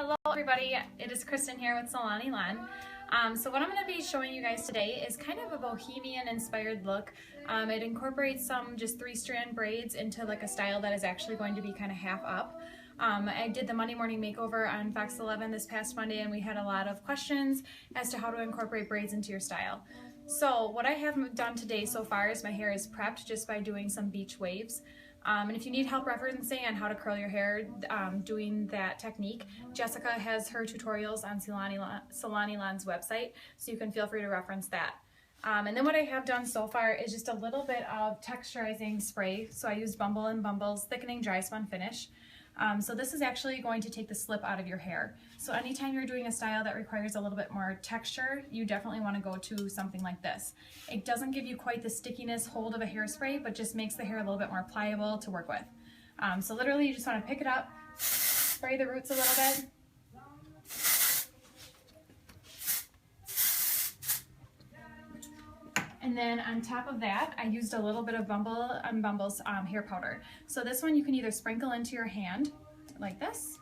Hello everybody, it is Kristen here with Salon Elan. So what I'm going to be showing you guys today is kind of a bohemian inspired look. It incorporates some just 3-strand braids into like a style that is actually going to be kind of half up. I did the Monday morning makeover on Fox 11 this past Monday, and we had a lot of questions as to how to incorporate braids into your style. So what I have done today so far is my hair is prepped just by doing some beach waves. And if you need help referencing on how to curl your hair doing that technique, Jessica has her tutorials on Salon Elan's website, so you can feel free to reference that. And then what I have done so far is just a little bit of texturizing spray. So I used Bumble & Bumble's Thickening Dry Spun Finish. So this is actually going to take the slip out of your hair. So anytime you're doing a style that requires a little bit more texture, you definitely want to go to something like this. It doesn't give you quite the stickiness hold of a hairspray, but just makes the hair a little bit more pliable to work with. So literally you just want to pick it up, spray the roots a little bit. And then on top of that, I used a little bit of Bumble & Bumble's hair powder. So this one you can either sprinkle into your hand like this,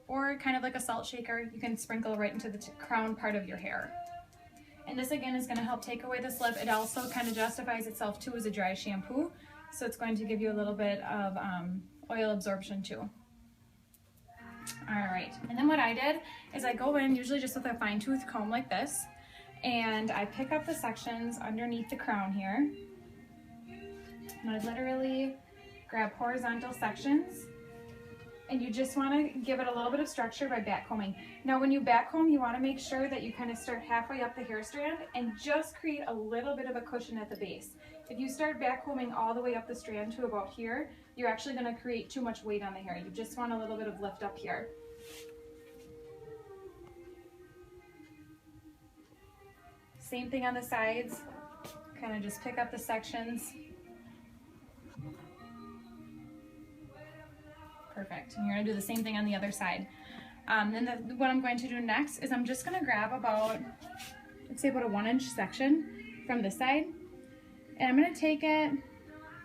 or kind of like a salt shaker, you can sprinkle right into the crown part of your hair. And this again is going to help take away the slip. It also kind of justifies itself too as a dry shampoo, so it's going to give you a little bit of oil absorption too. Alright, and then what I did is I go in usually just with a fine tooth comb like this, and I pick up the sections underneath the crown here, and I literally grab horizontal sections, and you just want to give it a little bit of structure by back combing. Now when you back comb, you want to make sure that you kind of start halfway up the hair strand and just create a little bit of a cushion at the base. If you start back combing all the way up the strand to about here, you're actually going to create too much weight on the hair. You just want a little bit of lift up here. Same thing on the sides, kind of just pick up the sections. Perfect, and you're gonna do the same thing on the other side. Then what I'm going to do next is I'm just gonna grab about, let's say about a 1-inch section from this side, and I'm gonna take it,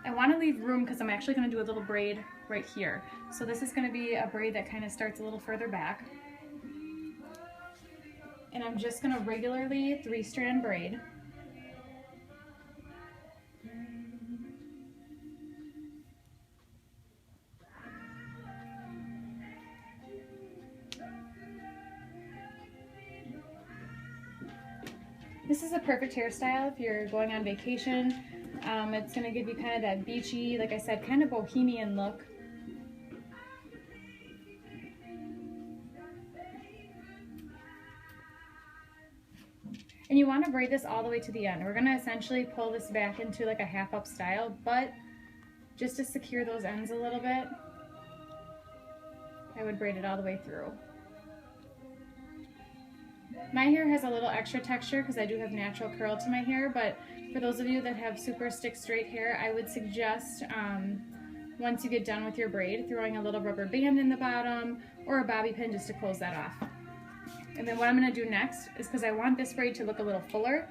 I wanna leave room because I'm actually gonna do a little braid right here. So this is gonna be a braid that kind of starts a little further back. And I'm just going to regularly 3-strand braid. This is a perfect hairstyle if you're going on vacation. It's going to give you kind of that beachy, like I said, kind of bohemian look. And you want to braid this all the way to the end. We're going to essentially pull this back into like a half-up style, but just to secure those ends a little bit, I would braid it all the way through. My hair has a little extra texture because I do have natural curl to my hair, but for those of you that have super stick straight hair, I would suggest once you get done with your braid, throwing a little rubber band in the bottom or a bobby pin just to close that off. And then what I'm going to do next is, because I want this braid to look a little fuller,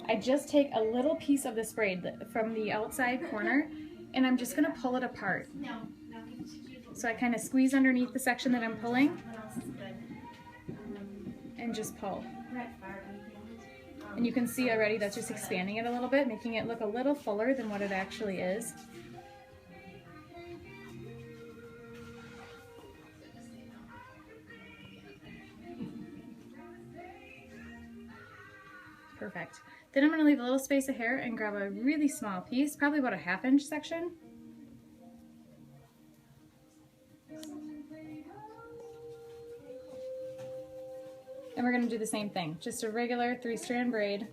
I just take a little piece of this braid from the outside corner and I'm just going to pull it apart. So I kind of squeeze underneath the section that I'm pulling and just pull. And you can see already that's just expanding it a little bit, making it look a little fuller than what it actually is. Perfect. Then I'm going to leave a little space of hair and grab a really small piece, probably about a 1/2-inch section. And we're going to do the same thing, just a regular 3-strand braid.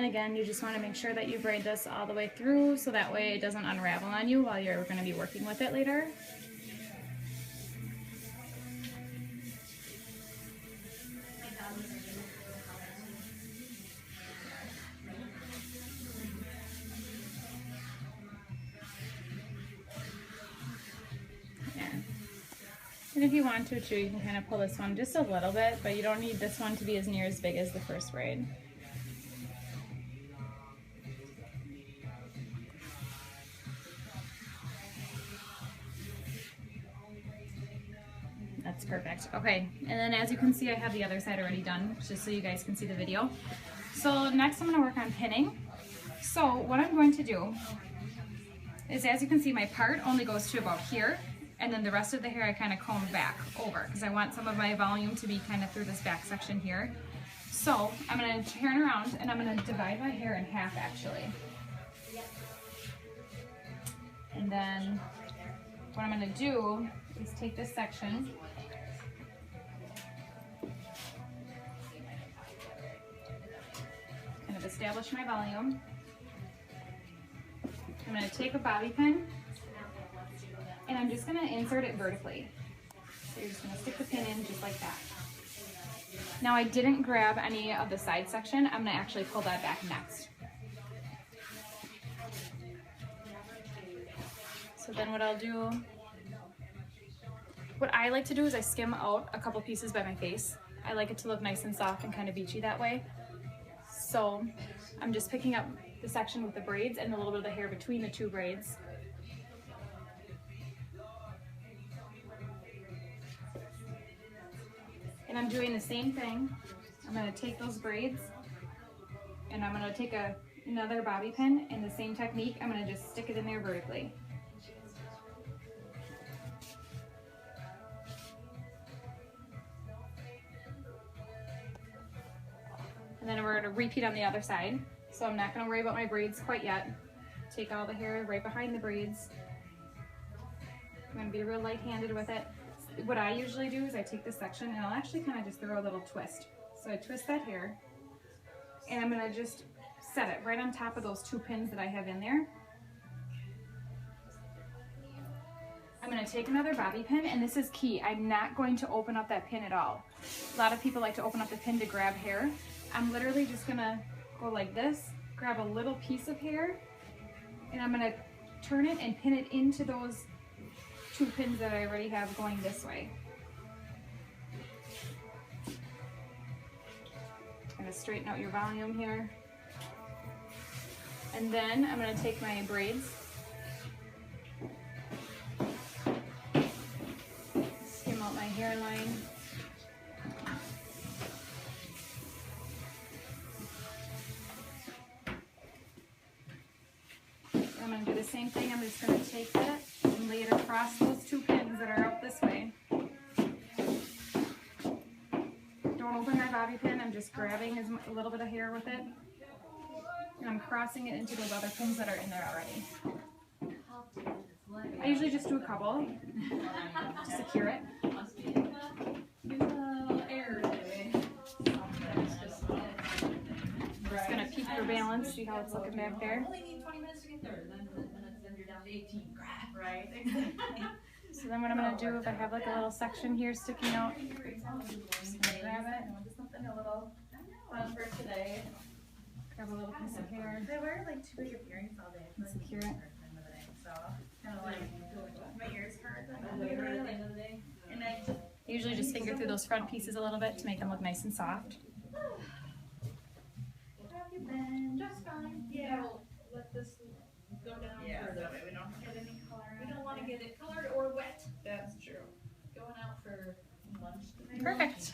And again, you just want to make sure that you braid this all the way through so that way it doesn't unravel on you while you're going to be working with it later. And if you want to too, you can kind of pull this one just a little bit, but you don't need this one to be as near as big as the first braid. That's perfect. Okay, and then as you can see, I have the other side already done, just so you guys can see the video. So next I'm going to work on pinning. So what I'm going to do is, as you can see, my part only goes to about here, and then the rest of the hair I kind of comb back over because I want some of my volume to be kind of through this back section here. So I'm going to turn around and I'm going to divide my hair in half actually. And then what I'm going to do is take this section kind of establish my volume. I'm going to take a bobby pin and I'm just going to insert it vertically. So you're just going to stick the pin in just like that. Now I didn't grab any of the side section. I'm going to actually pull that back next. So then what I'll do, what I like to do is I skim out a couple pieces by my face. I like it to look nice and soft and kind of beachy that way. So I'm just picking up the section with the braids and a little bit of the hair between the two braids. And I'm doing the same thing. I'm going to take those braids and I'm going to take another bobby pin, and the same technique, I'm going to just stick it in there vertically. And then we're going to repeat on the other side. So I'm not going to worry about my braids quite yet. Take all the hair right behind the braids. I'm going to be real light-handed with it. What I usually do is I take this section and I'll actually kind of just throw a little twist. So I twist that hair and I'm going to just set it right on top of those two pins that I have in there. I'm going to take another bobby pin, and this is key. I'm not going to open up that pin at all. A lot of people like to open up the pin to grab hair. I'm literally just going to go like this, grab a little piece of hair, and I'm going to turn it and pin it into those two pins that I already have going this way. Kind of straighten out your volume here. And then I'm going to take my braids, skim out my hairline. I'm going to do the same thing. I'm just going to take that and lay it across those two pins that are out this way. Don't open my bobby pin. I'm just grabbing a little bit of hair with it, and I'm crossing it into those other pins that are in there already. I usually just do a couple to secure it. Just going to peek for balance, see how it's looking back there. So then what I'm going to do, if I have like a little section here sticking out, I'm just going to grab it. Something a little fun for today. Grab a little piece of hair. I wear like too big of earrings all day. And secure it. So kind of like my ears hurt. And I just Usually just finger through those front pieces a little bit to make them look nice and soft. have you been? Just fine. Yeah. We'll let this go down further. That way we don't get any color. We don't want to get it colored or wet. That's true. Going out for lunch today. Perfect.